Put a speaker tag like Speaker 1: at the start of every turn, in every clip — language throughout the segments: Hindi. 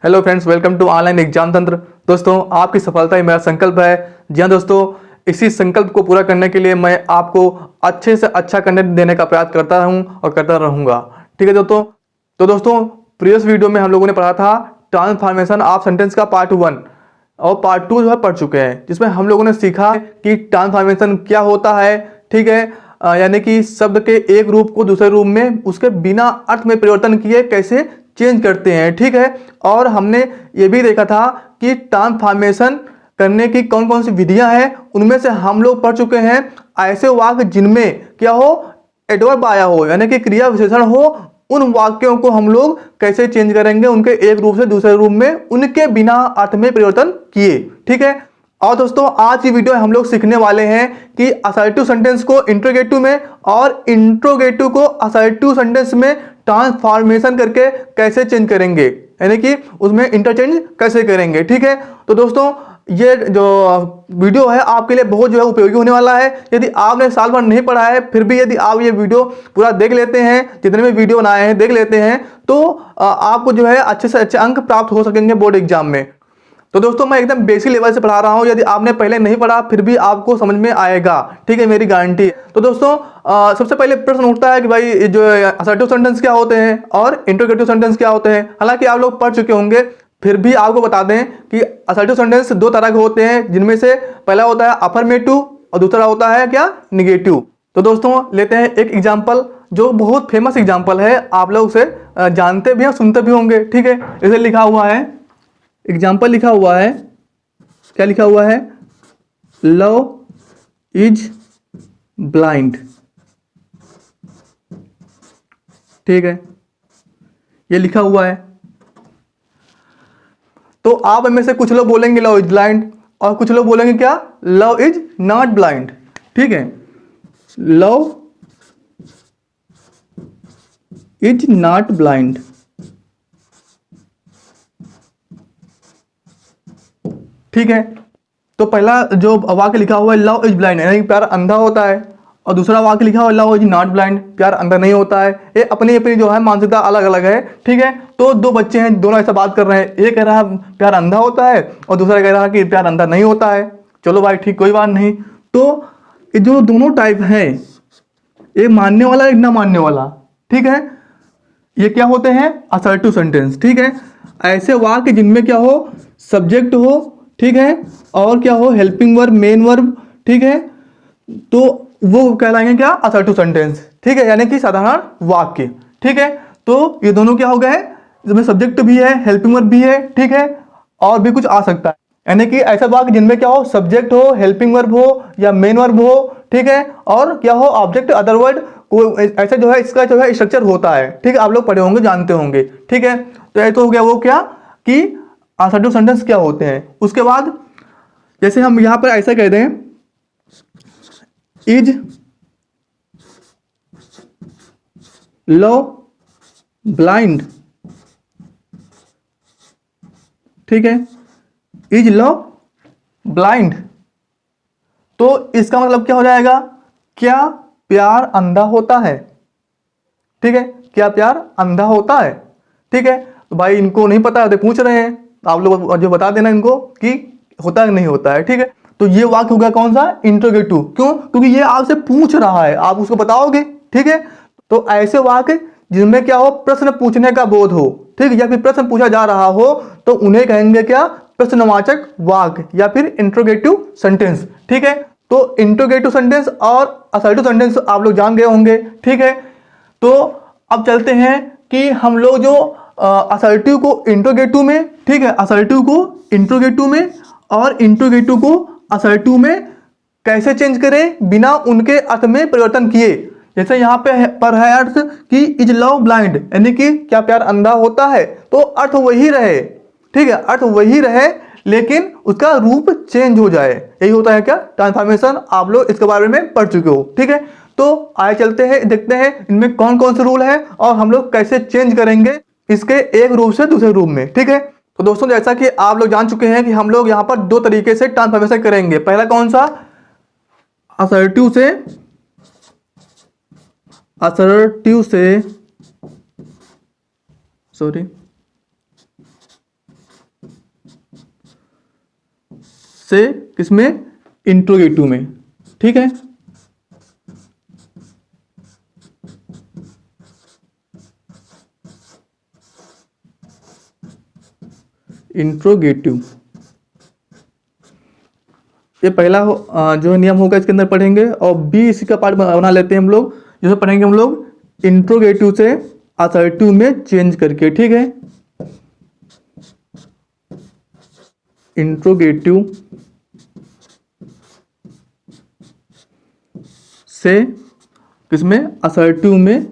Speaker 1: Hello friends, welcome to online exam तंत्र। दोस्तों, आपकी सफलता ही मेरा संकल्प है। जी हाँ दोस्तों, इसी संकल्प को पूरा करने के लिए मैं आपको अच्छे से अच्छा कंटेंट देने का प्रयास करता हूँ और करता रहूँगा। ठीक है दोस्तों। तो दोस्तों, प्रीवियस वीडियो में हम लोगों ने पढ़ा था ट्रांसफॉर्मेशन ऑफ सेंटेंस का पार्ट 1 और पार्ट 2 जो है पढ़ चुके हैं, जिसमें हम लोगों ने सीखा कि ट्रांसफॉर्मेशन क्या होता है। ठीक है, यानी कि शब्द के एक रूप को दूसरे रूप में उसके बिना अर्थ में परिवर्तन किए कैसे चेंज करते हैं। ठीक है, और हमने ये भी देखा था कि ट्रांसफॉर्मेशन करने की कौन कौन सी विधियां हैं। उनमें से हम लोग पढ़ चुके हैं ऐसे वाक्य जिनमें क्या हो, एडवर्ब आया हो, यानी कि क्रिया विशेषण हो। उन वाक्यों को हम लोग कैसे चेंज करेंगे, उनके एक रूप से दूसरे रूप में उनके बिना अर्थ में परिवर्तन किए। ठीक है, और दोस्तों आज की वीडियो हम लोग सीखने वाले हैं कि असर्टिव सेंटेंस को इंट्रोगेटिव में और इंट्रोगेटिव को असर्टिव सेंटेंस में ट्रांसफॉर्मेशन करके कैसे चेंज करेंगे, यानी कि उसमें इंटरचेंज कैसे करेंगे। ठीक है, तो दोस्तों ये जो वीडियो है आपके लिए बहुत जो है उपयोगी होने वाला है। यदि आपने साल भर नहीं पढ़ा है, फिर भी यदि आप ये वीडियो पूरा देख लेते हैं, जितने भी वीडियो बनाए हैं देख लेते हैं, तो आपको जो है अच्छे से अच्छे अंक प्राप्त हो सकेंगे बोर्ड एग्जाम में। तो दोस्तों मैं एकदम बेसिक लेवल से पढ़ा रहा हूं, यदि आपने पहले नहीं पढ़ा फिर भी आपको समझ में आएगा। ठीक है, मेरी गारंटी। तो दोस्तों सबसे पहले प्रश्न उठता है कि भाई ये जो असर्टिव सेंटेंस क्या होते हैं और इंट्रोगेटिव सेंटेंस क्या होते हैं। हालांकि आप लोग पढ़ चुके होंगे, फिर भी आपको बता दें कि असर्टिव सेंटेंस दो तरह के होते हैं, जिनमें से पहला होता है अफर्मेटिव और दूसरा होता है क्या, निगेटिव। तो दोस्तों लेते हैं एक एग्जाम्पल जो बहुत फेमस एग्जाम्पल है, आप लोग उसे जानते भी हैं, सुनते भी होंगे। ठीक है, इसे लिखा हुआ है, एग्जाम्पल लिखा हुआ है, क्या लिखा हुआ है, लव इज ब्लाइंड। ठीक है, ये लिखा हुआ है। तो आप इनमें से कुछ लोग बोलेंगे लव इज ब्लाइंड और कुछ लोग बोलेंगे क्या, लव इज नॉट ब्लाइंड। ठीक है, लव इज नॉट ब्लाइंड। ठीक है, तो पहला जो वाक्य लिखा हुआ है लव इज ब्लाइंड, यानी प्यार अंधा होता है, और दूसरा वाक्य लिखा हुआ है लव इज नॉट ब्लाइंड, प्यार अंधा नहीं होता है। ये अपनी अपनी जो है मानसिकता अलग अलग है। ठीक है, तो दो बच्चे हैं, दोनों ऐसा बात कर रहे हैं, एक कह रहा है प्यार अंधा होता है और दूसरा कह रहा है कि प्यार अंधा नहीं होता है। चलो भाई ठीक, कोई बात नहीं। तो ये जो दोनों टाइप है, एक मानने वाला एक ना मानने वाला, ठीक है, ये क्या होते हैं, असर्टिव सेंटेंस। ठीक है, ऐसे वाक्य जिनमें क्या हो, सब्जेक्ट हो, ठीक है, और क्या हो, हेल्पिंग वर्ब, मेन वर्ब। ठीक है, तो वो कहलाएंगे क्या, असर्टिव सेंटेंस। ठीक है, यानी कि साधारण वाक्य। ठीक है, तो ये दोनों क्या हो गए, इसमें सब्जेक्ट भी है, हेल्पिंग वर्ब भी है, ठीक है, और भी कुछ आ सकता है। यानी कि ऐसा वाक्य जिनमें क्या हो, सब्जेक्ट हो, हेल्पिंग वर्ब हो या मेन वर्ब हो, ठीक है, और क्या हो, ऑब्जेक्ट अदर वर्ड को, ऐसा जो है इसका जो है स्ट्रक्चर होता है। ठीक है, आप लोग पढ़े होंगे, जानते होंगे। ठीक है, तो ये तो हो गया वो क्या कि असर्टिव सेंटेंस क्या होते हैं। उसके बाद जैसे हम यहां पर ऐसा कह दें, इज लव ब्लाइंड। ठीक है, इज लव ब्लाइंड, तो इसका मतलब क्या हो जाएगा, क्या प्यार अंधा होता है। ठीक है, क्या प्यार अंधा होता है। ठीक है, तो भाई इनको नहीं पता है, पूछ रहे हैं, आप लोग जो बता देना इनको कि होता है नहीं होता है। ठीक है, तो ये वाक्य हो गया कौन सा, इंट्रोगेटिव। क्यों, क्योंकि ये आपसे पूछ रहा है, आप उसको बताओगे। ठीक है, तो ऐसे वाक्य जिनमें क्या हो, प्रश्न पूछने का बोध हो, ठीक है, या फिर प्रश्न पूछा जा रहा हो, तो उन्हें कहेंगे क्या, प्रश्नवाचक वाक्य या फिर इंट्रोगेटिव सेंटेंस। ठीक है, तो इंट्रोगेटिव सेंटेंस और असर्टिव सेंटेंस आप लोग जान गए होंगे। ठीक है, तो अब चलते हैं कि हम लोग जो असर्टिव को इंट्रोगेटिव में, ठीक है, असर्टिव को इंट्रोगेटिव में और इंट्रोगेटिव को असर्टिव में कैसे चेंज करें बिना उनके अर्थ में परिवर्तन किए। जैसे यहाँ पे पर है अर्थ कि इज लव ब्लाइंड, यानी कि क्या प्यार अंधा होता है, तो अर्थ वही रहे। ठीक है, अर्थ वही रहे लेकिन उसका रूप चेंज हो जाए, यही होता है क्या, ट्रांसफॉर्मेशन। आप लोग इसके बारे में पढ़ चुके हो। ठीक है, तो आगे चलते हैं, देखते हैं इनमें कौन कौन से रूल है और हम लोग कैसे चेंज करेंगे इसके एक रूप से दूसरे रूप में। ठीक है, तो दोस्तों जैसा कि आप लोग जान चुके हैं कि हम लोग यहाँ पर दो तरीके से ट्रांसफॉर्मेशन करेंगे। पहला कौन सा, असर्टिव से, असर्टिव से, सॉरी, से किसमें, इंट्रोगेटिव में। ठीक है, इंट्रोगेटिव, ये पहला जो नियम होगा इसके अंदर पढ़ेंगे। और बी इसी का पार्ट बना लेते हैं हम लोग, जिसे पढ़ेंगे हम लोग इंट्रोगेटिव से असर्टिव में चेंज करके। ठीक है, इंट्रोगेटिव से किसमें, असर्टिव में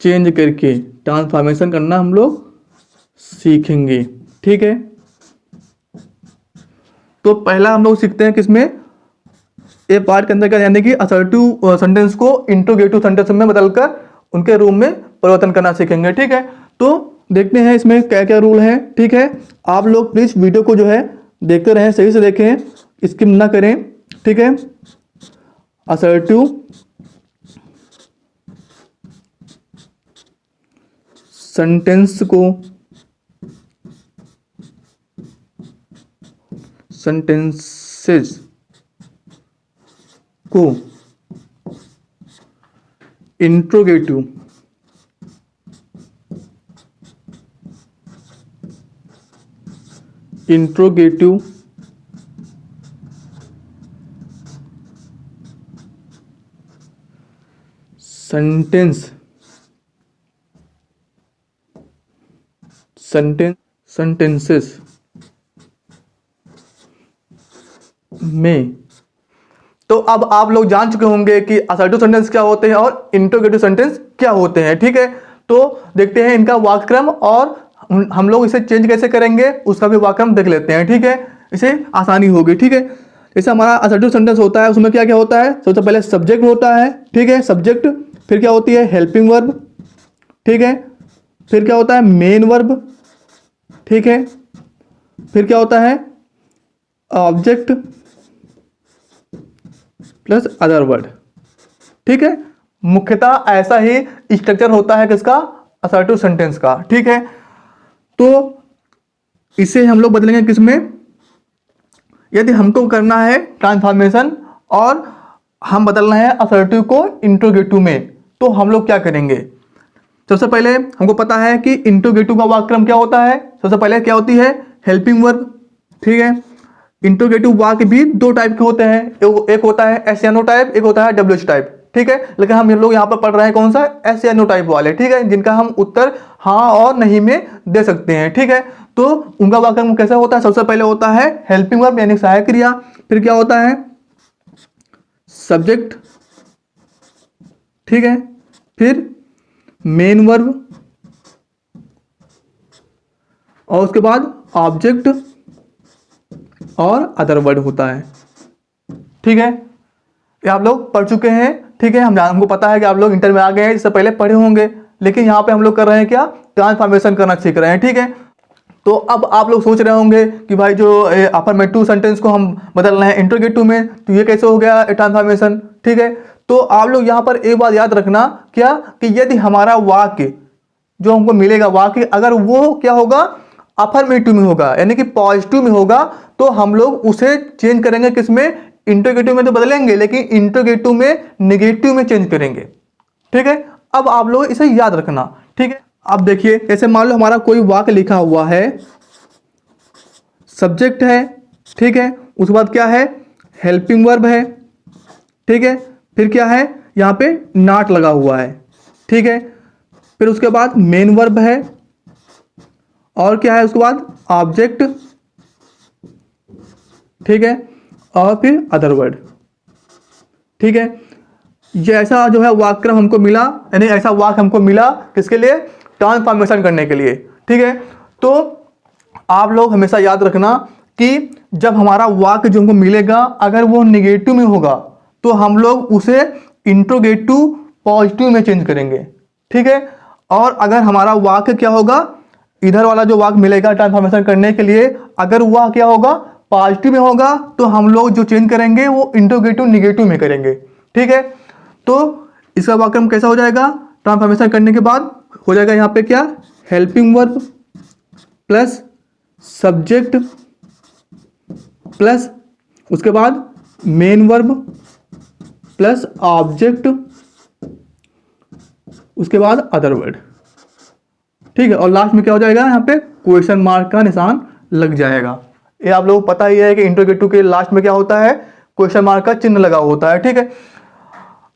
Speaker 1: चेंज करके ट्रांसफॉर्मेशन करना हम लोग सीखेंगे। ठीक है, तो पहला हम लोग सीखते हैं किसमें, ए पार्ट के अंदर क्या, यानी कि असर्टिव सेंटेंस को इंट्रोगेटिव सेंटेंस में बदलकर उनके रूप में परिवर्तन करना सीखेंगे। ठीक है, तो देखते हैं इसमें क्या क्या रूल है। ठीक है, आप लोग प्लीज वीडियो को जो है देखते रहें, सही से देखें, स्किप ना करें। ठीक है, असर्टिव सेंटेंस को, सेंटेंसेस को इंट्रोगेटिव सेंटेंसेस में। तो अब आप लोग जान चुके होंगे कि असर्टिव सेंटेंस क्या होते हैं और इंट्रोगेटिव सेंटेंस क्या होते हैं। ठीक है, तो देखते हैं इनका वाक्यक्रम और हम लोग इसे चेंज कैसे करेंगे उसका भी वाक्यक्रम देख लेते हैं। ठीक है, इसे आसानी होगी। ठीक है, जैसे हमारा असर्टिव सेंटेंस होता है उसमें क्या क्या होता है, सबसे पहले सब्जेक्ट होता है। ठीक है, सब्जेक्ट, फिर क्या होती है, हेल्पिंग वर्ब। ठीक है, फिर क्या होता है, मेन वर्ब। ठीक है, फिर क्या होता है, ऑब्जेक्ट प्लस अदर वर्ड। ठीक है, मुख्यतः ऐसा ही स्ट्रक्चर होता है किसका, असर्टिव सेंटेंस का। ठीक है, तो इसे हम लोग बदलेंगे किसमें, यदि हमको करना है ट्रांसफॉर्मेशन और हम बदलना है असर्टिव को इंट्रोगेटिव में, तो हम लोग क्या करेंगे। सबसे पहले हमको पता है कि इंट्रोगेटिव का वाक्यक्रम क्या होता है। सबसे पहले क्या होती है, हेल्पिंग वर्ब। ठीक है, इंट्रोगेटिव वाक्य भी दो टाइप के होते हैं, एक होता है एस-एन-ओ टाइप, एक होता है डब्ल्यू-एच टाइप। ठीक है, लेकिन हम लोग यहाँ पर पढ़ रहे हैं कौन सा, एस-एन-ओ टाइप वाले। ठीक है, जिनका हम उत्तर हाँ और नहीं में दे सकते हैं। ठीक है, तो उनका वाक्यक्रम कैसा होता है, सबसे पहले होता है हेल्पिंग वर्ब यानी सहायक क्रिया, फिर क्या होता है, सब्जेक्ट। ठीक है, फिर मेन वर्ब और उसके बाद ऑब्जेक्ट और अदर वर्ड होता है। ठीक है, ये आप लोग पढ़ चुके हैं। ठीक है, हमको पता है कि आप लोग इंटर में आ गए हैं, इससे पहले पढ़े होंगे, लेकिन यहाँ पे हम लोग कर रहे हैं क्या, ट्रांसफॉर्मेशन करना सीख रहे हैं। ठीक है, तो अब आप लोग सोच रहे होंगे कि भाई जो अफर्मेटिव सेंटेंस को हम बदलना है इंट्रोगेटिव में, तो ये कैसे हो गया ट्रांसफॉर्मेशन। ठीक है, तो आप लोग यहाँ पर एक बात याद रखना, क्या कि यदि हमारा वाक्य जो हमको मिलेगा, वाक्य अगर वो क्या होगा, अफर्मेटिव में होगा यानी कि पॉजिटिव में होगा, तो हम लोग उसे चेंज करेंगे किसमें, इंट्रोगेटिव में तो बदलेंगे, लेकिन इंट्रोगेटिव में नेगेटिव में चेंज करेंगे। ठीक है, अब आप लोग इसे याद रखना। ठीक है, अब देखिए, जैसे मान लो हमारा कोई वाक्य लिखा हुआ है, सब्जेक्ट है। ठीक है, उसके बाद क्या है, हेल्पिंग वर्ब है। ठीक है, फिर क्या है, यहाँ पे नॉट लगा हुआ है। ठीक है, फिर उसके बाद मेन वर्ब है और क्या है, उसके बाद ऑब्जेक्ट। ठीक है, और फिर अदर वर्ड। ठीक है, ये ऐसा जो है वाक्यक्रम हमको मिला, यानी ऐसा वाक्य हमको मिला किसके लिए, ट्रांसफॉर्मेशन करने के लिए। ठीक है, तो आप लोग हमेशा याद रखना कि जब हमारा वाक्य जो हमको मिलेगा अगर वो निगेटिव में होगा तो हम लोग उसे इंट्रोगेटिव पॉजिटिव में चेंज करेंगे। ठीक है, और अगर हमारा वाक्य क्या होगा, इधर वाला जो वाक्य मिलेगा ट्रांसफॉर्मेशन करने के लिए, अगर वह क्या होगा, पॉजिटिव में होगा, तो हम लोग जो चेंज करेंगे वो इंट्रोगेटिव निगेटिव में करेंगे। ठीक है, तो इसका वाक्य कैसा हो जाएगा, ट्रांसफॉर्मेशन करने के बाद हो जाएगा यहाँ पे क्या, helping verb plus subject plus उसके बाद मेन वर्ब प्लस ऑब्जेक्ट, उसके बाद अदर वर्ड। ठीक है, और लास्ट में क्या हो जाएगा, यहाँ पे क्वेश्चन मार्क का निशान लग जाएगा। ये आप लोगों को पता ही है कि इंट्रोगेटिव के लास्ट में क्या होता है, क्वेश्चन मार्क का चिन्ह लगा होता है। ठीक है,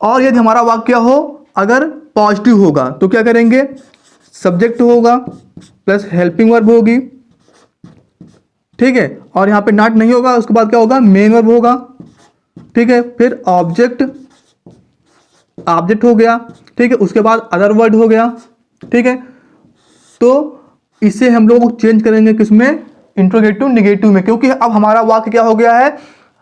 Speaker 1: और यदि हमारा वाक्य हो अगर पॉजिटिव होगा तो क्या करेंगे, सब्जेक्ट होगा प्लस हेल्पिंग वर्ब होगी। ठीक है, और यहाँ पे नॉट नहीं होगा, उसके बाद क्या होगा, मेन वर्ब होगा। ठीक है, फिर ऑब्जेक्ट हो गया। ठीक है, उसके बाद अदर वर्ड हो गया। ठीक है, तो इसे हम लोग चेंज करेंगे किसमें, इंट्रोगेटिव निगेटिव में, क्योंकि अब हमारा वाक्य क्या हो गया है,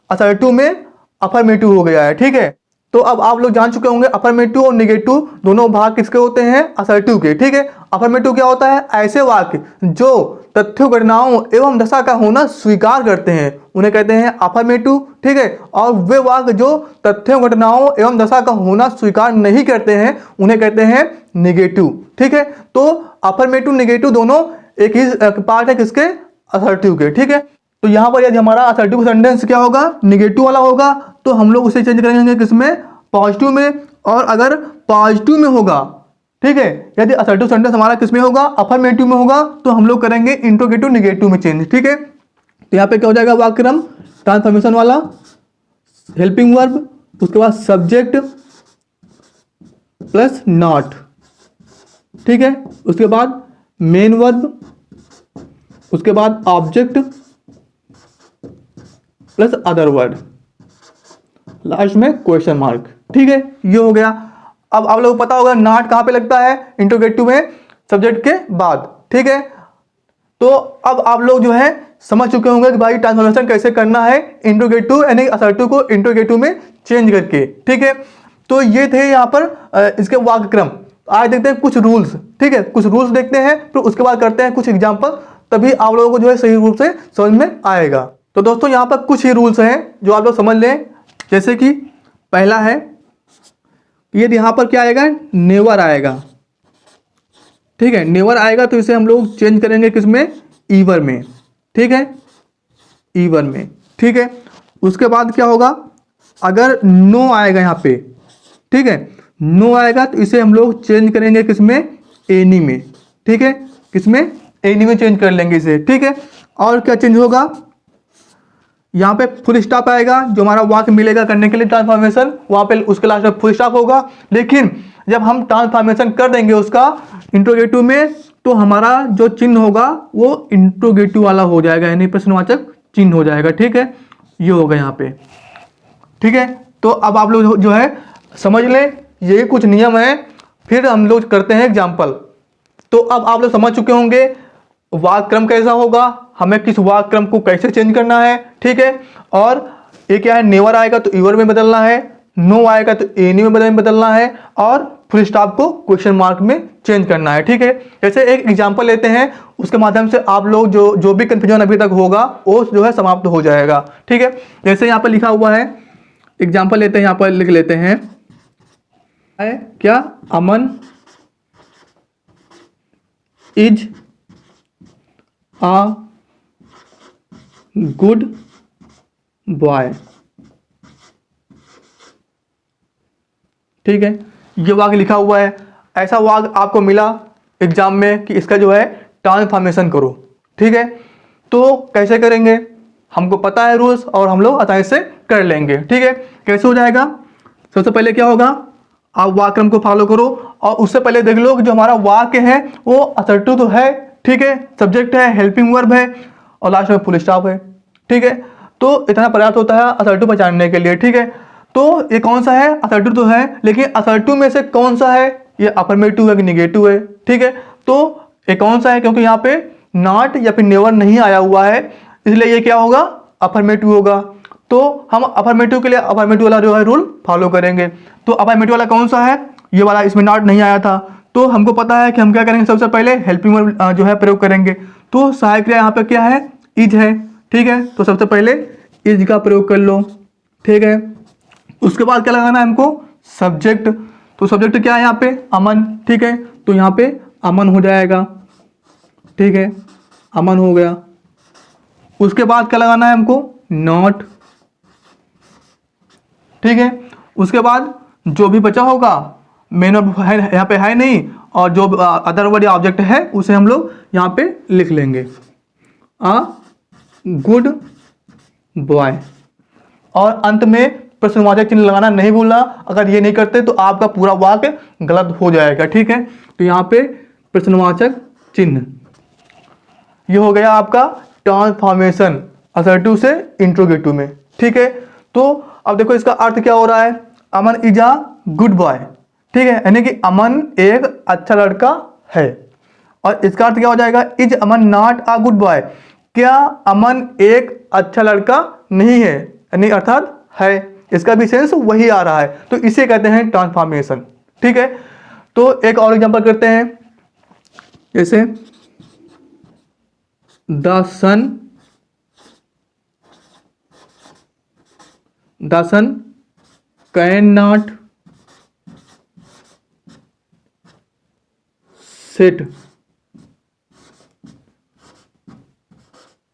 Speaker 1: असर्टिव में अफर्मेटिव हो गया है। ठीक है, तो अब आप लोग जान चुके होंगे अफर्मेटिव और निगेटिव दोनों भाग किसके होते हैं, असर्टिव के। ठीक है, अफर्मेटिव क्या होता है, ऐसे वाक्य जो तथ्यों, घटनाओं एवं दशा का होना स्वीकार करते हैं उन्हें कहते हैं अफर्मेटिव। ठीक है, और वे वाक्य जो तथ्यों, घटनाओं एवं दशा का होना स्वीकार नहीं करते हैं उन्हें कहते हैं निगेटिव। ठीक है, तो अफर्मेटिव निगेटिव दोनों एक ही पार्ट है किसके, असर्टिव के। ठीक है, तो यहाँ पर यदि हमारा असर्टिव सेंटेंस क्या होगा, निगेटिव वाला होगा, तो हम लोग उसे चेंज करेंगे किसमें, पॉजिटिव में। और अगर पॉजिटिव में होगा, ठीक है, यदि असर्टिव सेंटेंस हमारा किसमें होगा, अफर्मेटिव में होगा, तो हम लोग करेंगे इंट्रोगेटिव निगेटिव में चेंज। ठीक है, तो यहाँ पे क्या हो जाएगा वाक्यक्रम, ट्रांसफॉर्मेशन वाला, हेल्पिंग वर्ब, उसके बाद सब्जेक्ट प्लस नॉट। ठीक है, उसके बाद मेन वर्ब, उसके बाद object plus other word, last में क्वेश्चन मार्क। ठीक है, ये हो गया। अब आप लोगों को पता होगा नॉट कहां पे लगता है, इंट्रोगेटिव में सब्जेक्ट के बाद। ठीक है, तो अब आप लोग जो है समझ चुके होंगे कि भाई ट्रांसफॉर्मेशन कैसे करना है, इंट्रोगेटिव यानी असर्टिव को इंट्रोगेटिव में चेंज करके। ठीक है, तो ये थे यहाँ पर इसके वाक्यक्रम। आज देखते हैं कुछ रूल्स। ठीक है, कुछ रूल्स देखते हैं, फिर उसके बाद करते हैं कुछ एग्जाम्पल, तभी आप लोगों को जो है सही रूप से समझ में आएगा। तो दोस्तों यहाँ पर कुछ ही रूल्स हैं जो आप लोग समझ लें। जैसे कि पहला है, यदि यहाँ पर क्या आएगा, नेवर आएगा। ठीक है, नेवर आएगा तो इसे हम लोग चेंज करेंगे किसमें, ईवर में। ठीक है, ईवर में। ठीक है, उसके बाद क्या होगा, अगर नो आएगा यहाँ पे, ठीक है, नो आएगा तो इसे हम लोग चेंज करेंगे किसमें, एनी में। ठीक है, किसमें, एनी में चेंज कर लेंगे इसे। ठीक है, और क्या चेंज होगा, यहाँ पे फुल स्टॉप आएगा, जो हमारा वाक्य मिलेगा करने के लिए ट्रांसफॉर्मेशन, वहां पे उसके लास्ट में फुल स्टॉप होगा। लेकिन जब हम ट्रांसफॉर्मेशन कर देंगे उसका इंट्रोगेटिव में, तो हमारा जो चिन्ह होगा वो इंट्रोगेटिव वाला हो जाएगा, यानी प्रश्नवाचक चिन्ह हो जाएगा। ठीक है, ये होगा यहाँ पे। ठीक है, तो अब आप लोग जो है समझ लें, यही कुछ नियम है। फिर हम लोग करते हैं एग्जाम्पल। तो अब आप लोग समझ चुके होंगे वाक्यक्रम कैसा होगा, हमें किस वाक्यक्रम को कैसे चेंज करना है। ठीक है, और ये क्या है, नेवर आएगा तो ईवर में बदलना है, नो आएगा तो एनी में बदलना है, और फुल स्टॉप को क्वेश्चन मार्क में चेंज करना है। ठीक है, जैसे एक एग्जांपल लेते हैं, उसके माध्यम से आप लोग जो भी कंफ्यूजन अभी तक होगा वो जो है समाप्त हो जाएगा। ठीक है, जैसे यहाँ पर लिखा हुआ है, एग्जाम्पल लेते हैं, यहाँ पर लिख लेते हैं क्या, अमन इज a गुड बॉय। ठीक है, ये वाक्य लिखा हुआ है, ऐसा वाक्य आपको मिला एग्जाम में कि इसका जो है ट्रांसफॉर्मेशन करो। ठीक है, तो कैसे करेंगे, हमको पता है रूल्स और हम लोग आसानी से कर लेंगे। ठीक है, कैसे हो जाएगा, सबसे पहले क्या होगा, आप वाक्यक्रम को फॉलो करो, और उससे पहले देख लो कि जो हमारा वाक्य है वो असर्टिव तो है। ठीक है, सब्जेक्ट है, हेल्पिंग वर्ब है, और लास्ट में फुल स्टॉप है। ठीक है, तो इतना पर्याप्त होता है असर्टिव पहचानने के लिए। ठीक है, तो ये कौन सा है, असर्टिव तो है, लेकिन असर्टिव में से कौन सा है, ये अफर्मेटिव है कि निगेटिव है। ठीक है, तो ये कौन सा है, क्योंकि यहाँ पे नॉट या फिर नेवर नहीं आया हुआ है, इसलिए ये क्या होगा, अफर्मेटिव होगा। तो हम अफर्मेटिव के लिए अफर्मेटिव वाला जो है रूल फॉलो करेंगे। तो अफर्मेटिव वाला कौन सा है, ये वाला, इसमें नॉट नहीं आया था, तो हमको पता है कि हम क्या करेंगे, सबसे पहले हेल्पिंग वर्ब जो है प्रयोग करेंगे। तो सहायक क्रिया यहाँ पे क्या है, इज है। ठीक है, तो सबसे पहले इज का प्रयोग कर लो। ठीक है, उसके बाद क्या लगाना है हमको, सब्जेक्ट। तो सब्जेक्ट क्या है यहाँ पे, अमन। ठीक है, तो यहाँ पे अमन हो जाएगा। ठीक है, अमन हो गया। उसके बाद क्या लगाना है हमको, नॉट, ठीक है। उसके बाद जो भी बचा होगा, मेन वर्ब है यहाँ पे है नहीं, और जो अदर वर्ड या ऑब्जेक्ट है उसे हम लोग यहाँ पे लिख लेंगे, अ गुड बॉय। और अंत में प्रश्नवाचक चिन्ह लगाना नहीं भूलना, अगर ये नहीं करते तो आपका पूरा वाक्य गलत हो जाएगा, ठीक है। तो यहाँ पे प्रश्नवाचक चिन्ह, ये हो गया आपका ट्रांसफॉर्मेशन असर्टिव से इंट्रोगेटिव में, ठीक है। तो अब देखो इसका अर्थ क्या हो रहा है, अमन इज अ गुड बॉय, ठीक है, यानी कि अमन एक अच्छा लड़का है। और इसका अर्थ क्या हो जाएगा, is Aman not a good boy, क्या अमन एक अच्छा लड़का नहीं है, यानी अर्थात है, इसका भी सेंस वही आ रहा है। तो इसे कहते हैं ट्रांसफॉर्मेशन, ठीक है। तो एक और एग्जांपल करते हैं, जैसे the sun can not set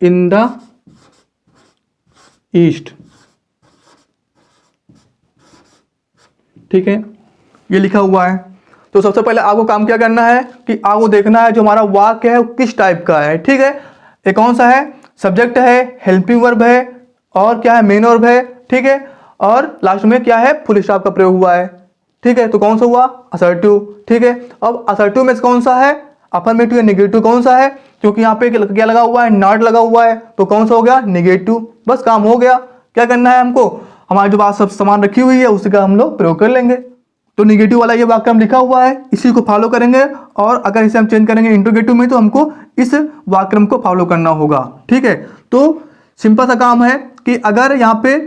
Speaker 1: in the east, ठीक है, ये लिखा हुआ है। तो सबसे पहले आपको काम क्या करना है कि आपको देखना है जो हमारा वाक्य है वो किस टाइप का है, ठीक है। ये कौन सा है, सब्जेक्ट है, हेल्पिंग वर्ब है, और क्या है, मेन वर्ब है, ठीक है, और लास्ट में क्या है, फुल स्टॉप का प्रयोग हुआ है, ठीक है। तो कौन सा हुआ, असर्टिव, ठीक है। अब असर्टिव में कौन सा है, अफर्मेटिव या निगेटिव कौन सा है, क्योंकि यहाँ पे क्या लगा हुआ है, नॉट लगा हुआ है, तो कौन सा हो गया, निगेटिव। बस काम हो गया। क्या करना है हमको, हमारी जो बात सब सामान रखी हुई है उसी का हम लोग प्रयोग कर लेंगे। तो निगेटिव वाला ये वाक्य लिखा हुआ है, इसी को फॉलो करेंगे, और अगर इसे हम चेंज करेंगे इंट्रोगेटिव में तो हमको इस वाक्य को फॉलो करना होगा, ठीक है। तो सिंपल सा काम है कि अगर यहाँ पे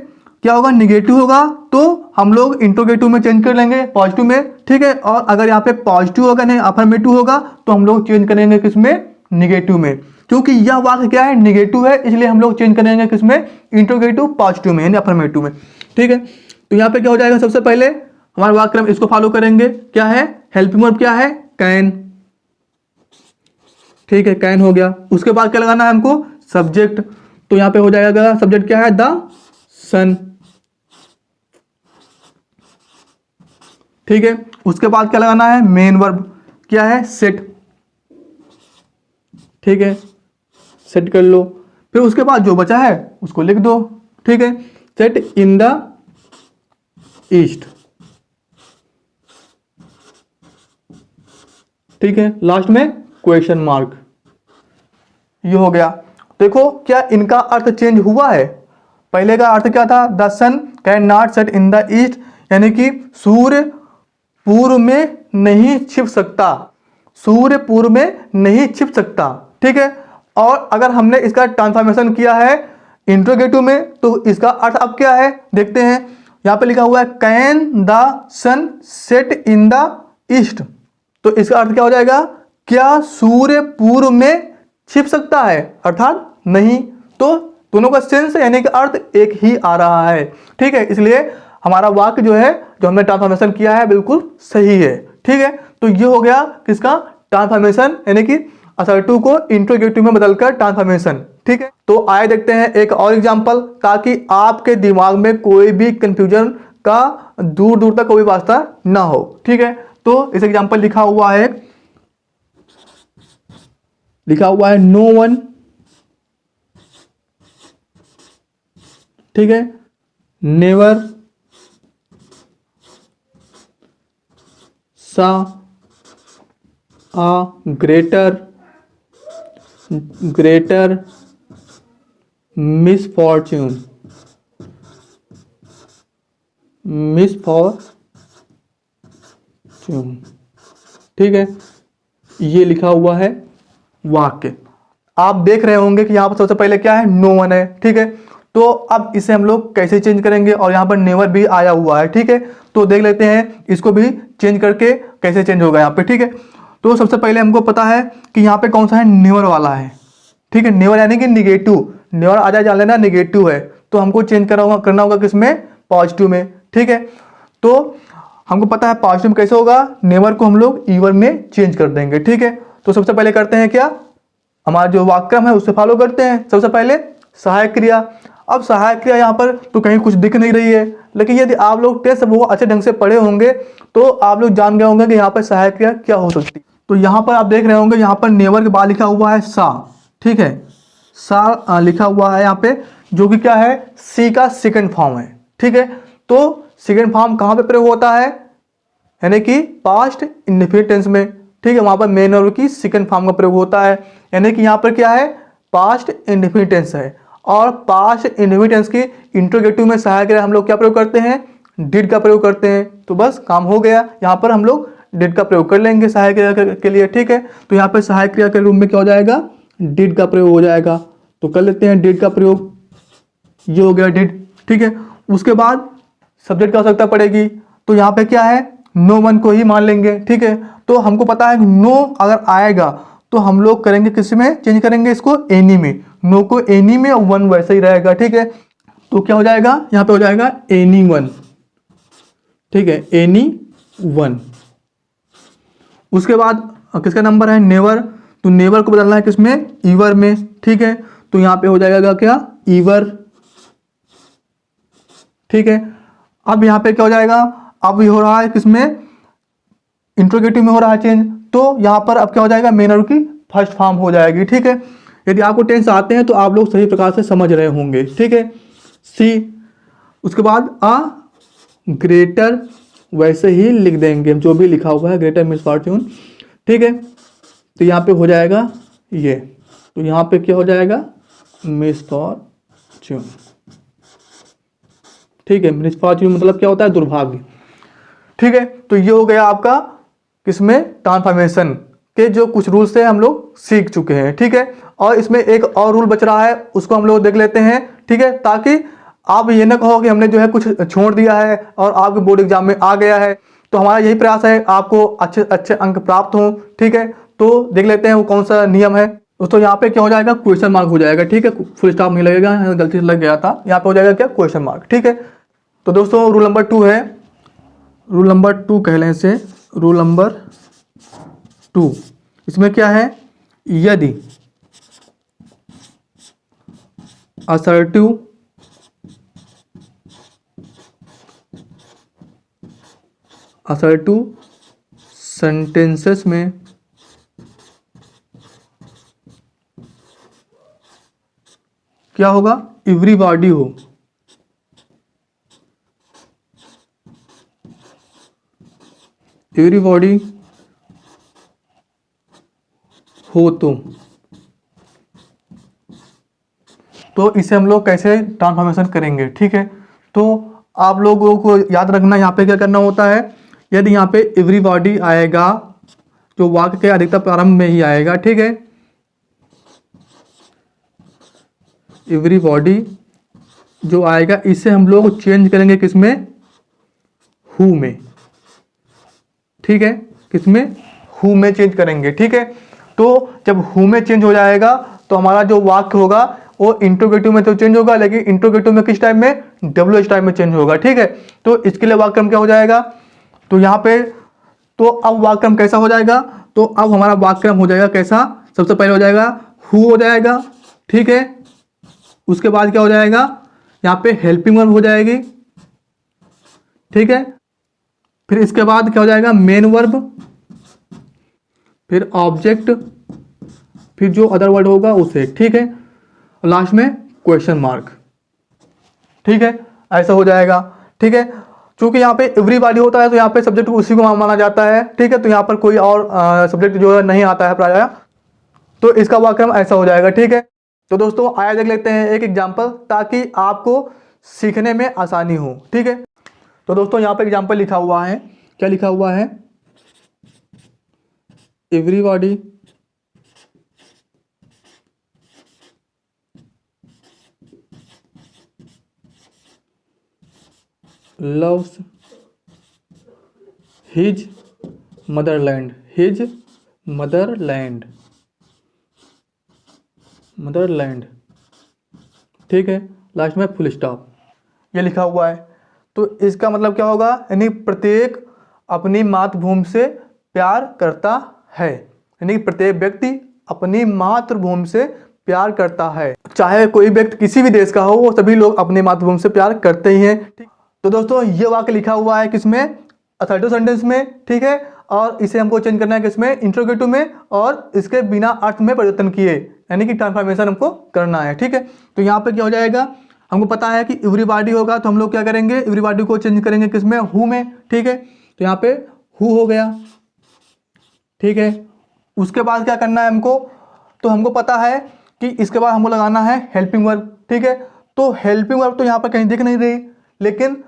Speaker 1: क्या होगा, निगेटिव होगा तो हम लोग इंट्रोगेटिव में चेंज कर लेंगे, पॉजिटिव में, ठीक है। और अगर यहाँ पे पॉजिटिव होगा, नहीं अफर्मेटिव होगा, तो हम लोग चेंज करेंगे किसमें, निगेटिव में। क्योंकि यह वाक्य क्या है, निगेटिव है, इसलिए हम लोग चेंज करेंगे किसमें, इंट्रोगेटिव पॉजिटिव में, यानी अफर्मेटिव में, ठीक है। तो यहाँ पे क्या हो जाएगा, सबसे पहले हमारा वाक्य इसको फॉलो करेंगे, क्या है, हेल्पिंग वर्ब क्या है, कैन, ठीक है, कैन हो गया। उसके बाद क्या लगाना है हमको, सब्जेक्ट, तो यहाँ पे हो जाएगा सब्जेक्ट क्या है, द सन, ठीक है। उसके बाद क्या लगाना है, मेन वर्ब क्या है, सेट, ठीक है, सेट कर लो। फिर उसके बाद जो बचा है उसको लिख दो, ठीक है, सेट इन द ईस्ट, ठीक है, लास्ट में क्वेश्चन मार्क, ये हो गया। देखो क्या इनका अर्थ चेंज हुआ है, पहले का अर्थ क्या था, the sun can not set in the east, यानी कि सूर्य पूर्व में नहीं छिप सकता, सूर्य पूर्व में नहीं छिप सकता, ठीक है। और अगर हमने इसका ट्रांसफॉर्मेशन किया है इंट्रोगेटिव में, तो इसका अर्थ अब क्या है, देखते हैं। यहाँ पे लिखा हुआ है can the sun set in the east, तो इसका अर्थ क्या हो जाएगा, क्या सूर्य पूर्व में छिप सकता है, अर्थात नहीं। तो दोनों का सेंस यानी कि अर्थ एक ही आ रहा है, ठीक है। इसलिए हमारा वाक्य जो है, जो हमने ट्रांसफॉर्मेशन किया है, बिल्कुल सही है, ठीक है। तो ये हो गया किसका, ट्रांसफॉर्मेशन, यानी कि असर्टिव को इंट्रोगेटिव में बदलकर ट्रांसफॉर्मेशन, ठीक है। तो आए देखते हैं एक और एग्जांपल, ताकि आपके दिमाग में कोई भी कंफ्यूजन का दूर दूर तक कोई वास्ता ना हो, ठीक है। तो इस एग्जांपल लिखा हुआ है नो वन, ठीक है, नेवर सा a greater misfortune, ठीक है। ये लिखा हुआ है वाक्य, आप देख रहे होंगे कि यहाँ पर सबसे पहले क्या है, नो वन है, ठीक है। तो अब इसे हम लोग कैसे चेंज करेंगे, और यहाँ पर नेवर भी आया हुआ है, ठीक है। तो देख लेते हैं इसको भी चेंज करके कैसे चेंज होगा यहाँ पे, ठीक है। तो सबसे पहले हमको पता है कि यहाँ पे कौन सा है, नेवर वाला है, ठीक है। नेवर यानी कि निगेटिव, नेवर आ जाए जान लेना निगेटिव है, तो हमको चेंज करना होगा किसमें, पॉजिटिव में, ठीक है। तो हमको पता है पॉजिटिव कैसे होगा, नेवर को हम लोग ईवर में चेंज कर देंगे, ठीक है। तो सबसे पहले करते हैं क्या, हमारा जो वाक्यक्रम है उससे फॉलो करते हैं। सबसे पहले सहायक क्रिया, अब सहायक क्रिया यहाँ पर तो कहीं कुछ दिख नहीं रही है, लेकिन यदि आप लोग टेस्ट वो अच्छे ढंग से पढ़े होंगे तो आप लोग जान गए होंगे कि यहाँ पर सहायक क्रिया क्या हो सकती है। तो यहाँ पर आप देख रहे होंगे, यहाँ पर नेवर के बाद लिखा हुआ है सा, ठीक है, सा लिखा हुआ है यहाँ पे, जो कि क्या है, सी का सेकंड फॉर्म है, ठीक है। तो सेकंड फॉर्म कहाँ पे प्रयोग होता है, यानी कि पास्ट इंडेफिनिट टेंस में, ठीक है, वहां पर मेन वर्ब की सेकंड फॉर्म का प्रयोग होता है, यानी कि यहाँ पर क्या है, पास्ट इंडेफिनिट टेंस है। और पास्ट इंडेफिनिट टेंस की इंट्रोगेटिव में सहायक क्रिया हम लोग क्या प्रयोग करते हैं, डिड का प्रयोग करते हैं। तो बस काम हो गया, यहाँ पर हम लोग डिड का प्रयोग कर लेंगे सहायक क्रिया के लिए, ठीक है। तो यहाँ पर सहायक क्रिया के रूप में क्या हो जाएगा, डिड का प्रयोग हो जाएगा। तो कर लेते हैं डिड का प्रयोग, ये हो गया डिड, ठीक है। उसके बाद सब्जेक्ट की आवश्यकता पड़ेगी, तो यहाँ पे क्या है, नो वन को ही मान लेंगे, ठीक है। तो हमको पता है नो अगर आएगा तो हम लोग करेंगे किस में, चेंज करेंगे इसको एनी में, नो को एनी में और वन वैसे ही रहेगा, ठीक है। तो क्या हो जाएगा, यहाँ पे हो जाएगा एनी वन, ठीक है, एनी वन। उसके बाद किसका नंबर है, नेवर, तो नेवर को बदलना है किसमें, ईवर में, ठीक है। तो यहाँ पे हो जाएगा क्या, ईवर, ठीक है। अब यहाँ पे क्या हो जाएगा, अब ये हो रहा है किसमें, इंट्रोगेटिव में हो रहा है चेंज, तो यहाँ पर अब क्या हो जाएगा, मेन वर्ब की फर्स्ट फॉर्म हो जाएगी, ठीक है। यदि आपको टेंस आते हैं तो आप लोग सही प्रकार से समझ रहे होंगे, ठीक है। सी, उसके बाद अ ग्रेटर वैसे ही लिख देंगे जो भी लिखा हुआ है, ग्रेटर मिसफॉर्च्यून, ठीक है। तो यहाँ पे हो जाएगा ये, तो यहाँ पे क्या हो जाएगा, मिसफॉर्च्यून, ठीक है। मिसफॉर्च्यून मतलब क्या होता है, दुर्भाग्य, ठीक है। तो ये हो गया आपका किसमें, ट्रांसफॉर्मेशन के जो कुछ रूल्स थे हम लोग सीख चुके हैं, ठीक है। और इसमें एक और रूल बच रहा है, उसको हम लोग देख लेते हैं, ठीक है, ताकि आप ये ना कहो कि हमने जो है कुछ छोड़ दिया है और आपके बोर्ड एग्जाम में आ गया है। तो हमारा यही प्रयास है आपको अच्छे अच्छे अंक प्राप्त हों, ठीक है। तो देख लेते हैं वो कौन सा नियम है दोस्तों। यहाँ पे क्या हो जाएगा, क्वेश्चन मार्क हो जाएगा, ठीक है, फुल स्टॉप नहीं लगेगा, गलती से लग गया था, यहाँ पे हो जाएगा क्या, क्वेश्चन मार्क, ठीक है। तो दोस्तों रूल नंबर 2 है, रूल नंबर 2 कह लें इसे, रूल नंबर 2, इसमें क्या है, यदि असर्टिव सेंटेंसेस में क्या होगा, एवरीबॉडी हो, एवरीबॉडी हो, तो इसे हम लोग कैसे ट्रांसफॉर्मेशन करेंगे, ठीक है। तो आप लोगों को याद रखना, यहाँ पे क्या करना होता है, यदि यहाँ पे एवरीबॉडी आएगा तो वाक्य के अधिकतर प्रारंभ में ही आएगा, ठीक है। एवरीबॉडी जो आएगा इसे हम लोग चेंज करेंगे किसमें, हु में, ठीक है, किसमें, हु में चेंज करेंगे, ठीक है। तो जब हु में चेंज हो जाएगा तो हमारा जो वाक्य होगा वो इंट्रोगेटिव में तो चेंज होगा, लेकिन इंट्रोगेटिव में किस टाइप में, डब्ल्यूएच टाइप में चेंज होगा, ठीक है। तो इसके लिए वाक्यक्रम क्या हो जाएगा, तो यहाँ पे तो अब वाक्यक्रम कैसा हो जाएगा, तो अब हमारा वाक्यक्रम हो जाएगा कैसा, सबसे पहले हो जाएगा हु हो जाएगा, ठीक है। उसके बाद क्या हो जाएगा, यहाँ पे हेल्पिंग वर्ब हो जाएगी, ठीक है। फिर इसके बाद क्या हो जाएगा, मेन वर्ब, फिर ऑब्जेक्ट, फिर जो अदर वर्ड होगा उसे, ठीक है। लास्ट में क्वेश्चन मार्क, ठीक है, ऐसा हो जाएगा, ठीक है। चूंकि यहाँ पे एवरीबॉडी होता है तो यहाँ पे सब्जेक्ट उसी को माना जाता है, ठीक है। तो यहाँ पर कोई और सब्जेक्ट जो है नहीं आता है प्रायः, तो इसका वाक्यक्रम ऐसा हो जाएगा, ठीक है। तो दोस्तों आया देख लेते हैं एक एग्जाम्पल, ताकि आपको सीखने में आसानी हो, ठीक है। तो दोस्तों यहाँ पे एग्जाम्पल लिखा हुआ है, क्या लिखा हुआ है, everybody loves his motherland, his motherland, ठीक है। लास्ट में फुल स्टॉप, ये लिखा हुआ है। तो इसका मतलब क्या होगा, यानी प्रत्येक अपनी मातृभूमि से प्यार करता है, यानी प्रत्येक व्यक्ति अपनी मातृभूमि से प्यार करता है। चाहे कोई व्यक्ति किसी भी देश का हो, वो सभी लोग अपनी मातृभूमि से प्यार करते ही हैं। ठीक, तो दोस्तों ये वाक्य लिखा हुआ है किसमें, असर्टिव सेंटेंस में, ठीक है। और इसे हमको चेंज करना है किसमें, इंट्रोगेटिव में, और इसके बिना अर्थ में परिवर्तन किए, यानी कि ट्रांसफॉर्मेशन हमको करना है, ठीक है। तो यहाँ पे क्या हो जाएगा, हमको पता है कि एवरीबॉडी होगा, तो हम लोग क्या करेंगे, एवरीबॉडी को चेंज करेंगे किसमें, हु में, ठीक है। तो यहाँ पे हु हो गया, ठीक है। उसके बाद क्या करना है हमको, तो हमको पता है कि इसके बाद हमको लगाना है हेल्पिंग वर्ब, ठीक है। तो हेल्पिंग वर्ब तो यहाँ पर कहीं दिख नहीं रही, लेकिन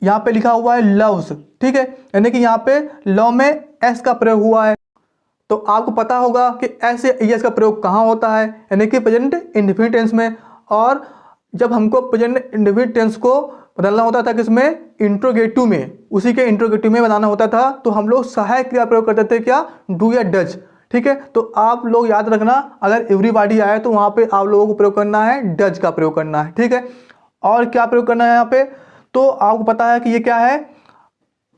Speaker 1: यहाँ पे लिखा हुआ है लव्स, ठीक है, यानी कि यहाँ पे लव में एस का प्रयोग हुआ है। तो आपको पता होगा कि एस या एस का प्रयोग कहाँ होता है, यानी कि प्रेजेंट इंडेफिनिट टेंस में। और जब हमको प्रेजेंट इंडेफिनिट टेंस को बदलना होता था किसमें, इंट्रोगेटिव में, उसी के इंट्रोगेटिव में बनाना होता था, तो हम लोग सहायक क्रिया प्रयोग करते थे, क्या, डू या डज, ठीक है। तो आप लोग याद रखना, अगर एवरीबॉडी आए तो वहाँ पे आप लोगों को प्रयोग करना है डज का प्रयोग करना है, ठीक है। और क्या प्रयोग करना है यहाँ पे, तो आपको पता है कि ये क्या है,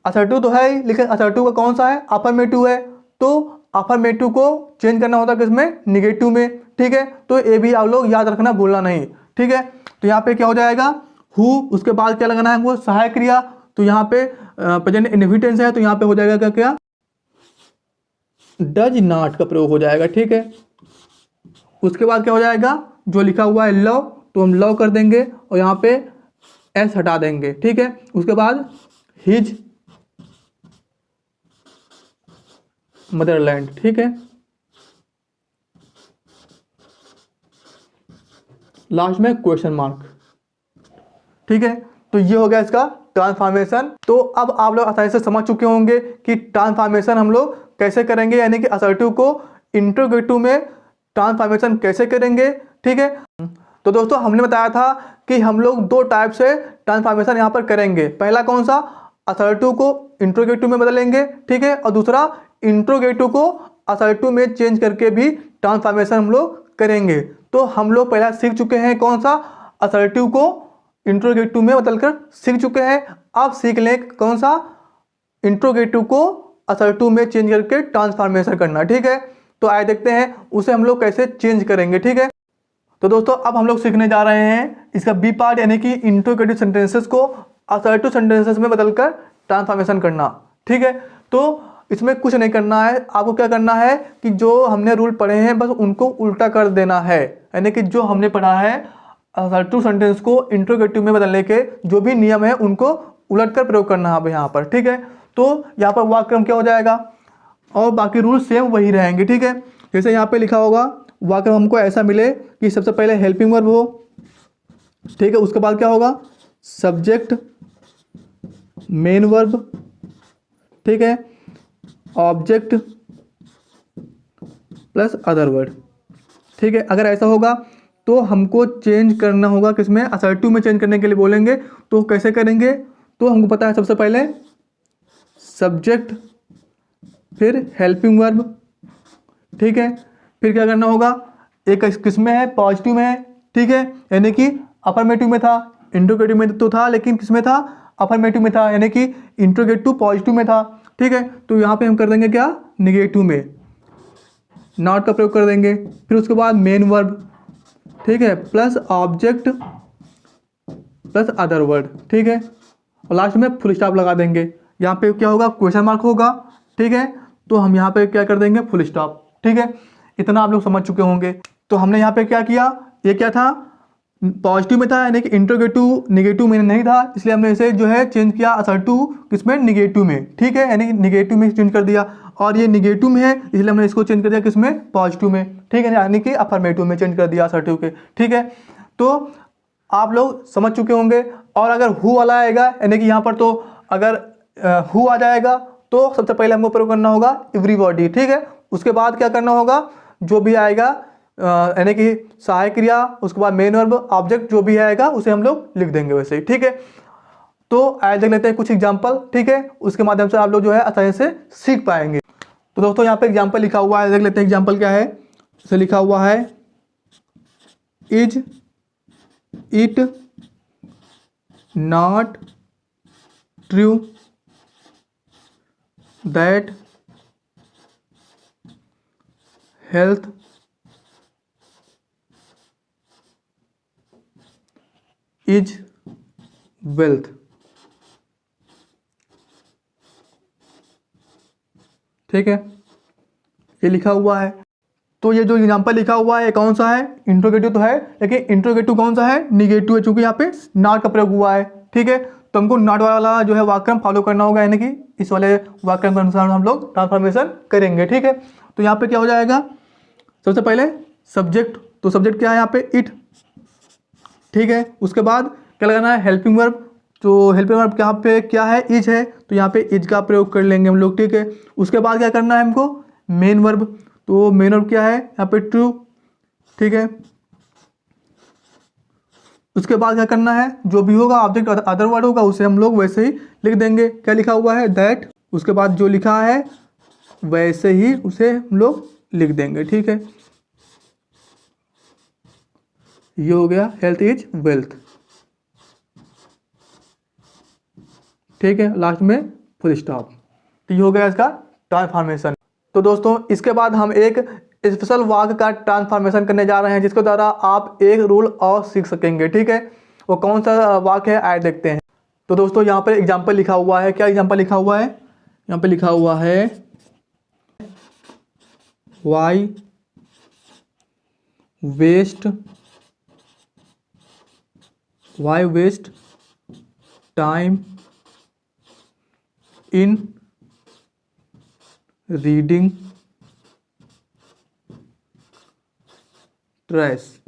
Speaker 1: असर्टिव तो है ही, लेकिन असर्टिव का कौन सा है, अफर्मेटिव है। तो अफर्मेटिव को चेंज करना होता है किसमें, निगेटिव में, ठीक है। तो ये भी आप लोग याद रखना, भूलना नहीं, ठीक है। तो यहाँ पे क्या हो जाएगा, हु, उसके बाद क्या लगाना है हमको, सहायक क्रिया। तो यहाँ पे प्रेजेंट इंडेफिनिट टेंस है, तो यहाँ पे हो जाएगा क्या क्या, डज नॉट का प्रयोग हो जाएगा, ठीक है। उसके बाद क्या हो जाएगा, जो लिखा हुआ है लव, तो हम लव कर देंगे और यहाँ पे एस हटा देंगे, ठीक है। उसके बाद हिज मदरलैंड, ठीक है। लास्ट में क्वेश्चन मार्क, ठीक है। तो ये हो गया इसका ट्रांसफॉर्मेशन। तो अब आप लोग आसानी से समझ चुके होंगे कि ट्रांसफॉर्मेशन हम लोग कैसे करेंगे, यानी कि असर्टिव को इंट्रोगेटिव में ट्रांसफॉर्मेशन कैसे करेंगे, ठीक है। तो दोस्तों हमने बताया था कि हम लोग दो टाइप से ट्रांसफॉर्मेशन यहाँ पर करेंगे। पहला कौन सा, असर्टिव को इंट्रोगेटिव में बदलेंगे, ठीक है। और दूसरा इंट्रोगेटिव को असर्टिव में चेंज करके भी ट्रांसफॉर्मेशन हम लोग करेंगे। तो हम लोग पहला सीख चुके हैं कौन सा, असर्टिव को इंट्रोगेटिव में बदलकर सीख चुके हैं। अब सीख लें कौन सा, इंट्रोगेटिव को असर्टिव में चेंज करके ट्रांसफॉर्मेशन करना, ठीक है। तो आइए देखते हैं उसे हम लोग कैसे चेंज करेंगे, ठीक है। तो दोस्तों अब हम लोग सीखने जा रहे हैं इसका बी पार्ट, यानी कि इंट्रोगेटिव सेंटेंसेस को असर्टिव सेंटेंसेस में बदलकर ट्रांसफॉर्मेशन करना, ठीक है। तो इसमें कुछ नहीं करना है, आपको क्या करना है कि जो हमने रूल पढ़े हैं बस उनको उल्टा कर देना है, यानी कि जो हमने पढ़ा है असर्टिव सेंटेंस को इंट्रोगेटिव में बदलने के जो भी नियम है उनको उलटकर प्रयोग करना है यहाँ पर, ठीक है। तो यहाँ पर वाक्यक्रम क्या हो जाएगा, और बाकी रूल सेम वही रहेंगे, ठीक है। जैसे यहाँ पे लिखा होगा, वाक्य हमको ऐसा मिले कि सबसे पहले हेल्पिंग वर्ब हो, ठीक है। उसके बाद क्या होगा, सब्जेक्ट मेन वर्ब, ठीक है, ऑब्जेक्ट प्लस अदर वर्ड, ठीक है। अगर ऐसा होगा तो हमको चेंज करना होगा किसमें, असर्टिव में चेंज करने के लिए बोलेंगे, तो कैसे करेंगे, तो हमको पता है सबसे पहले सब्जेक्ट, फिर हेल्पिंग वर्ब, ठीक है। फिर क्या करना होगा, एक किसमें है, पॉजिटिव में है, ठीक है, यानी कि अफर्मेटिव में था, इंट्रोगेटिव में तो था लेकिन किसमें था, अफर्मेटिव में था, यानी कि इंट्रोगेटिव पॉजिटिव में था, ठीक है। तो यहाँ पे हम कर देंगे क्या, निगेटिव में नॉट का प्रयोग कर देंगे। फिर उसके बाद मेन वर्ब, ठीक है, plus object plus other word, ठीक है। और लास्ट में फुल स्टॉप लगा देंगे। यहाँ पे क्या होगा, क्वेश्चन मार्क होगा, ठीक है। तो हम यहाँ पे क्या कर देंगे, फुल स्टॉप, ठीक है। इतना आप लोग समझ चुके होंगे। तो हमने यहाँ पे क्या किया, ये क्या था, पॉजिटिव में था, यानी कि इंट्रोगेटिव निगेटिव में नहीं था, इसलिए हमने इसे जो है चेंज किया असर्टिव किसमें, निगेटिव में, ठीक है, यानी कि निगेटिव में चेंज कर दिया। और ये निगेटिव में है इसलिए हमने इसको चेंज कर दिया किसमें, पॉजिटिव में, ठीक है, यानी कि अफर्मेटिव में चेंज कर दिया असर्टिव के, ठीक है। तो आप लोग समझ चुके होंगे। और अगर हु वाला आएगा, यानी कि यहाँ पर तो अगर हु आ जाएगा तो सबसे पहले हमको प्रयोग करना होगा एवरीबॉडी, ठीक है। उसके बाद क्या करना होगा, जो भी आएगा यानी कि सहायक क्रिया, उसके बाद मेन वर्ब, ऑब्जेक्ट जो भी आएगा उसे हम लोग लिख देंगे वैसे ही, ठीक है। तो आइए देख लेते हैं कुछ एग्जाम्पल, ठीक है, उसके माध्यम से आप लोग जो है आसानी से सीख पाएंगे। तो दोस्तों यहाँ पे एग्जाम्पल लिखा हुआ है, देख लेते हैं एग्जाम्पल क्या है। इसे लिखा हुआ है, is it not true that health is wealth. ठीक है, ये लिखा हुआ है। तो ये जो एग्जाम्पल लिखा हुआ है कौन सा है, इंट्रोगेटिव तो है, लेकिन इंट्रोगेटिव कौन सा है, निगेटिव है, चूंकि यहाँ पे नॉट का प्रयोग हुआ है। ठीक है, तो हमको नॉट वाला जो है वाक्यक्रम फॉलो करना होगा, यानी कि इस वाले वाक्यक्रम के अनुसार हम लोग ट्रांसफॉर्मेशन करेंगे। ठीक है, तो यहाँ पे क्या हो जाएगा, सबसे पहले सब्जेक्ट, तो सब्जेक्ट क्या है यहाँ पे, इट। ठीक है, उसके बाद क्या लगाना है, हेल्पिंग वर्ब। तो हेल्पिंग वर्ब यहाँ पे क्या है, इज है, तो यहाँ पे इज का प्रयोग कर लेंगे हम लोग। ठीक है, उसके बाद क्या करना है हमको, मेन वर्ब। तो मेन वर्ब क्या है यहाँ पे, ट्रू। ठीक है, उसके बाद क्या करना है, जो भी होगा ऑब्जेक्ट अदर वर्ड होगा उसे हम लोग वैसे ही लिख देंगे। क्या लिखा हुआ है, दैट। उसके बाद जो लिखा है वैसे ही उसे हम लोग लिख देंगे। ठीक है, ये हो गया हेल्थ इज वेल्थ। ठीक है, लास्ट में फुल स्टॉप। तो ये हो गया इसका ट्रांसफॉर्मेशन। तो दोस्तों इसके बाद हम एक स्पेशल वाक्य का ट्रांसफॉर्मेशन करने जा रहे हैं, जिसके द्वारा आप एक रूल और सीख सकेंगे। ठीक है, वो कौन सा वाक्य है आइए देखते हैं। तो दोस्तों यहाँ पर एग्जाम्पल लिखा हुआ है, क्या एग्जाम्पल लिखा हुआ है, यहाँ पे लिखा हुआ है why waste time in reading trash.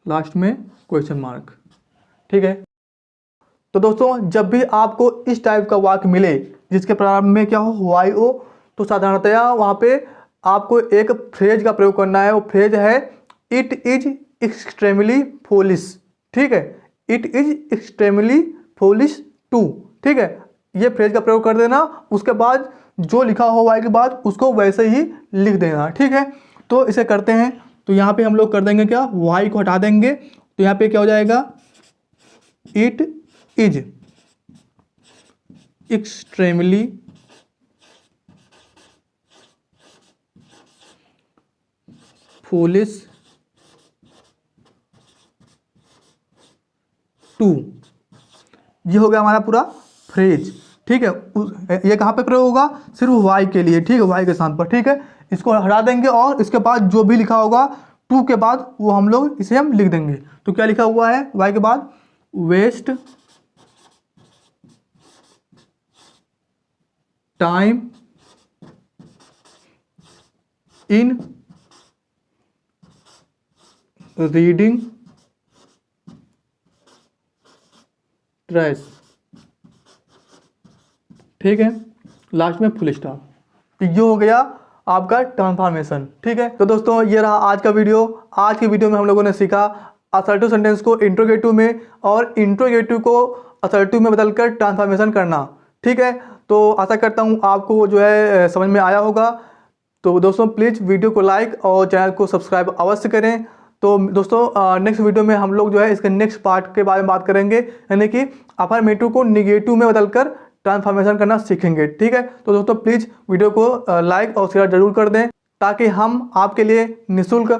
Speaker 1: Last में क्वेश्चन मार्क। ठीक है, तो दोस्तों जब भी आपको इस टाइप का वाक्य मिले जिसके प्रारंभ में क्या हो, वाई हो, तो साधारणतया वहाँ पे आपको एक फ्रेज का प्रयोग करना है। वो फ्रेज है इट इज एक्सट्रीमली फूलिश। ठीक है, it is extremely foolish to. ठीक है, ये फ्रेज का प्रयोग कर देना, उसके बाद जो लिखा हो वाई के बाद उसको वैसे ही लिख देना। ठीक है, तो इसे करते हैं। तो यहाँ पे हम लोग कर देंगे क्या, वाई को हटा देंगे, तो यहाँ पे क्या हो जाएगा, it is extremely foolish to. ये हो गया हमारा पूरा फ्रेज। ठीक है, ये कहाँ पे प्रयोग होगा, सिर्फ वाई के लिए। ठीक है, वाई के स्थान पर। ठीक है, इसको हटा देंगे और इसके बाद जो भी लिखा होगा टू के बाद वो हम लोग इसे हम लिख देंगे। तो क्या लिखा हुआ है वाई के बाद, waste time in reading trash. ठीक है, लास्ट में फुल स्टॉप। तो ये हो गया आपका ट्रांसफॉर्मेशन। ठीक है, तो दोस्तों ये रहा आज का वीडियो। आज की वीडियो में हम लोगों ने सीखा असर्टिव सेंटेंस को इंट्रोगेटिव में और इंट्रोगेटिव को असर्टिव में बदलकर ट्रांसफॉर्मेशन करना। ठीक है, तो आशा करता हूँ आपको जो है समझ में आया होगा। तो दोस्तों प्लीज़ वीडियो को लाइक और चैनल को सब्सक्राइब अवश्य करें। तो दोस्तों नेक्स्ट वीडियो में हम लोग जो है इसके नेक्स्ट पार्ट के बारे में बात करेंगे, यानी कि अफर्मेटिव को निगेटिव में बदलकर ट्रांसफॉर्मेशन करना सीखेंगे। ठीक है, तो दोस्तों प्लीज़ वीडियो को लाइक और शेयर जरूर कर दें, ताकि हम आपके लिए निःशुल्क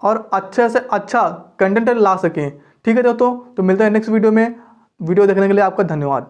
Speaker 1: और अच्छे से अच्छा कंटेंट ला सकें। ठीक है दोस्तों, तो मिलते हैं नेक्स्ट वीडियो में। वीडियो देखने के लिए आपका धन्यवाद।